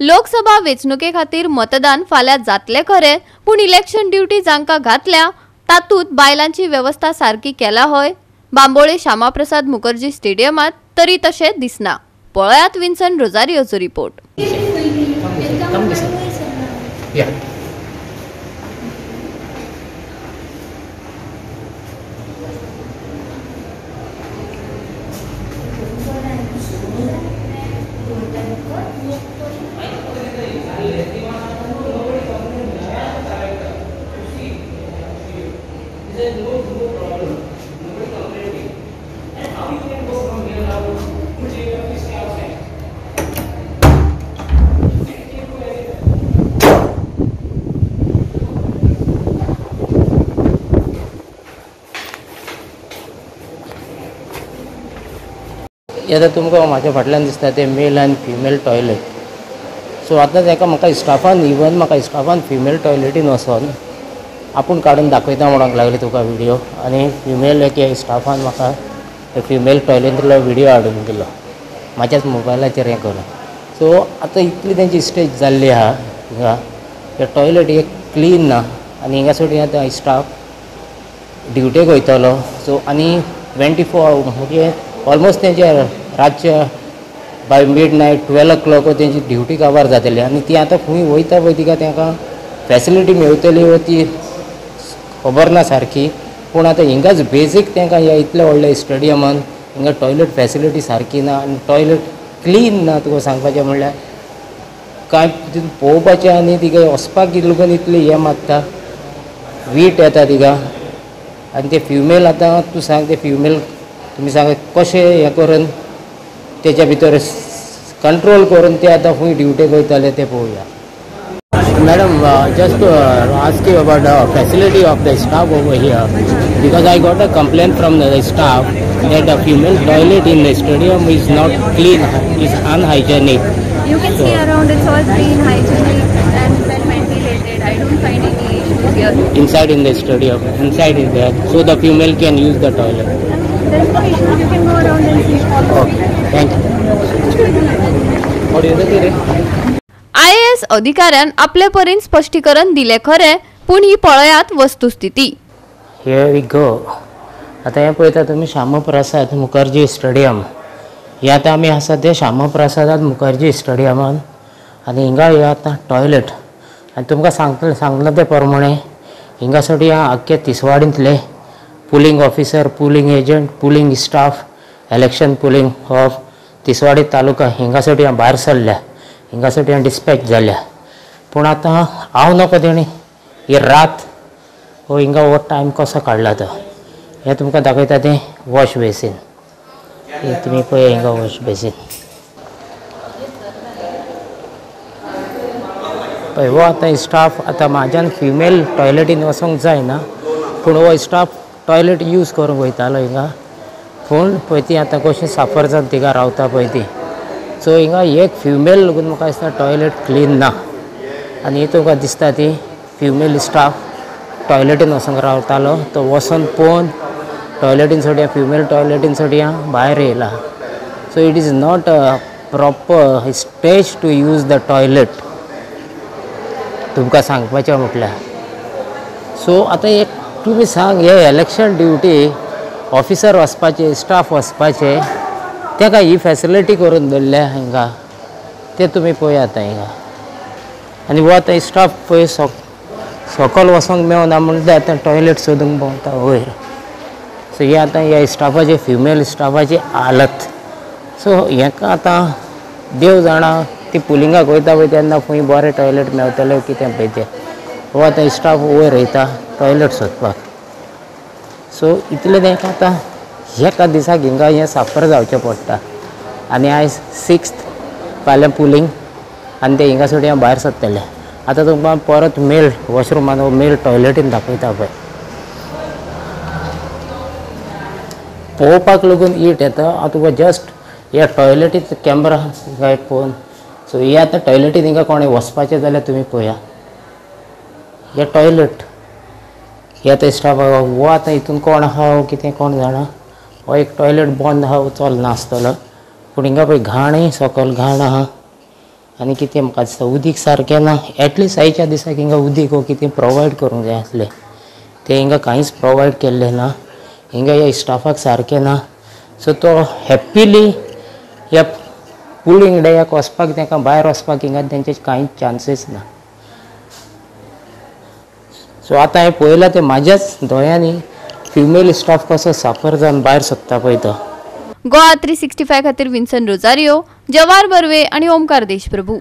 लोकसभा वेंचणुके खातीर मतदान फाल्यां जातले खरे, पूण इलेक्शन ड्युटी जांकां घातल्या तातूंत बायलांची वेवस्था सारकी केला होय. बांबोळे श्यामाप्रसाद मुखर्जी स्टेडियमात तरी तशें दिसना. पळयात विन्सन रोजारियोचो रिपोर्ट. आता तुमकां म्हाज्या फाटल्यान दिसता ते मेल आनी फिमेल टॉयलेट. सो आतां ताका म्हाका स्टाफान फिमेल टॉयलेटीन वचोन आपूण काडून दाखयता म्हणूंक लागले तुका व्हिडिओ. आनी फिमेल एके स्टाफान म्हाका फिमेल टॉयलेटींतलो व्हिडिओ हाडून दिलो म्हाज्याच मोबायलाचेर हें करून. सो आतां इतली तेंची स्टेज जाल्ली आहा हिंगा. हे टॉयलेट एक क्लीन ना आनी हिंगा सोडी आतां स्टाफ ड्युटेक वयतलो. सो आनी 24 म्हणजे ऑलमोस्ट तेंचे रातचे बाय मिडनायट 12 o'clock तेंची ड्युटी कवर जातली. आनी ती आतां खंय वयता पळय तिका तांकां फॅसिलिटी मेळटली व ती खबर ना सारकी. पूण आतां हिंगाच बेजीक तांकां ह्या इतल्या व्हडल्या स्टेडियमान हिंगा टॉयलेट फॅसिलिटी सारकी ना आनी टॉयलेट क्लीन ना. तुका सांगपाचें म्हणल्यार कांय पळोवपाचें आनी तिका वचपाक लागून इतली हें मागता, वीट येता तिका. आनी ते फिमेल आतां तूं सांग ते फिमेल तुमी सांग कशें हें करून तेच्या भितर कंट्रोल करून ते आतां खंय ड्युटेक वयतले ते पळोवया. Madam, just to ask you about the facility of the staff over here, because I got a complaint from the staff that the female toilet in the stadium is not clean, is unhygienic. You can see around it's all clean, hygienic and well ventilated. I don't find any issues here. Inside in the stadium, inside is there, so the female can use the toilet. There's no issue. You can go around and see. Okay, thank you. What is it? IAS अधिकाऱ्यान आपले परीन स्पष्टीकरण दिले खरे, पूण ही पळयात वस्तुस्थिती. Here we go. आता हे पळयता तुमी श्यामाप्रसाद मुखर्जी स्टेडियम. हे आतां आमी आसा ते श्यामाप्रसाद मुखर्जी स्टेडियमान आनी हिंगा हे आतां टॉयलेट. आनी तुमकां सांगला ते प्रमाणे हिंगा साठी आख्खे तिसवाडींतले polling officer, polling agent, polling staff, election polling of Tiswadi taluka हिंगा साठी भायर सरल्या, हिंगा साठी डिस्पॅच जाल्या. पूण आतां हांव नको तेणी ही रात हो हिंगा हो टायम कसो काडला तो हें तुमकां दाखयता तें वॉश बेसीन. हे तुमी पळय हिंगा वॉश बेसीन पळय. हो आतां स्टाफ आतां म्हाज्यान फिमेल टॉयलेटीन वचोंक जायना, पूण हो स्टाफ टॉयलेट यूज करूंक वयतालो हिंगा. पूण पळय ती आतां कशी साफर जावन तिका रावता पळय ती. सो हिंगा एक फिमेल लागून म्हाका दिसता टॉयलेट क्लीन ना. आनी ही तुमकां दिसता ती फिमेल स्टाफ टॉयलेटीन वचोंक रावतालो तो वचोन पळोवन टॉयलेटीन सोडी फिमेल टॉयलेटीन सोडी भायर येयला. So it is not a proper stage to use the toilet तुमकां सांगपाचें म्हटल्यार. सो आतां एक तुमी सांग हे इलेक्शन ड्युटी ऑफिसर वचपाचे, स्टाफ वचपाचे, ताका ही फॅसिलिटी करून दवरल्या हिंगा ते तुमी पळयात हिंगा. आनी हो आतां स्टाफ पळय सकयल वचोंक मेळना म्हणून ते आतां टॉयलेट सोदूंक भोंवता वयर. सो हे आतां ह्या स्टाफाची फिमेल स्टाफाची हालत. सो हेका आतां देव जाणा ती पुलिंगाक वयता पळय तेन्ना खंय बरें टॉयलेट मेळटलें कितें पळय तें. हो आतां स्टाफ वयर वयता टॉयलेट सोदपाक. सो इतलें तेंकां आतां एका दिसाक हिंगा हें साफर जावचें पडटा. आनी आयज 6th फाल्यां पुलिंग आनी ते हिंगा सोडी भायर सरतले. आतां तुमकां परत मेल वॉशरूमान मेल टॉयलेटीन दाखयता पळय. पळोवपाक लागून ईट येता. हांव तुका जस्ट ह्या टॉयलेटीचो कॅमेरा काय पळोवन. सो हे आतां टॉयलेटीन हिंगा कोणें वचपाचें जाल्यार तुमी पळया हे टॉयलेट. हे आतां स्टाफ हो आतां हितून कोण आहा कितें कोण जाणा. हो एक टॉयलेट बंद आहा चलना आसतलो. पूण हिंगा पळय घाणय सकयल घाण आहा आनी कितें म्हाका दिसता उदीक सारकें ना. एटलिस्ट आयच्या दिसाक हिंगा उदीक हो कितें प्रोवायड करूंक जाय आसलें. ते हिंगा कांयच प्रोवायड केल्लें ना. हिंगा ह्या स्टाफाक सारकें ना. सो तो हॅप्पिली ह्या पुलिंग डेयाक वचपाक तांकां भायर वचपाक हिंगा तेंचे कांयच चान्सीस ना. सो आतां हांवें पळयलां ते म्हाज्याच दोळ्यांनी फिमेल स्टाफ कसो साफर जावन भायर सरता पळय तो. गोवा 365 खातीर विन्सन रोजारियो, जवाहर बर्वे आनी ओमकार देशप्रभू.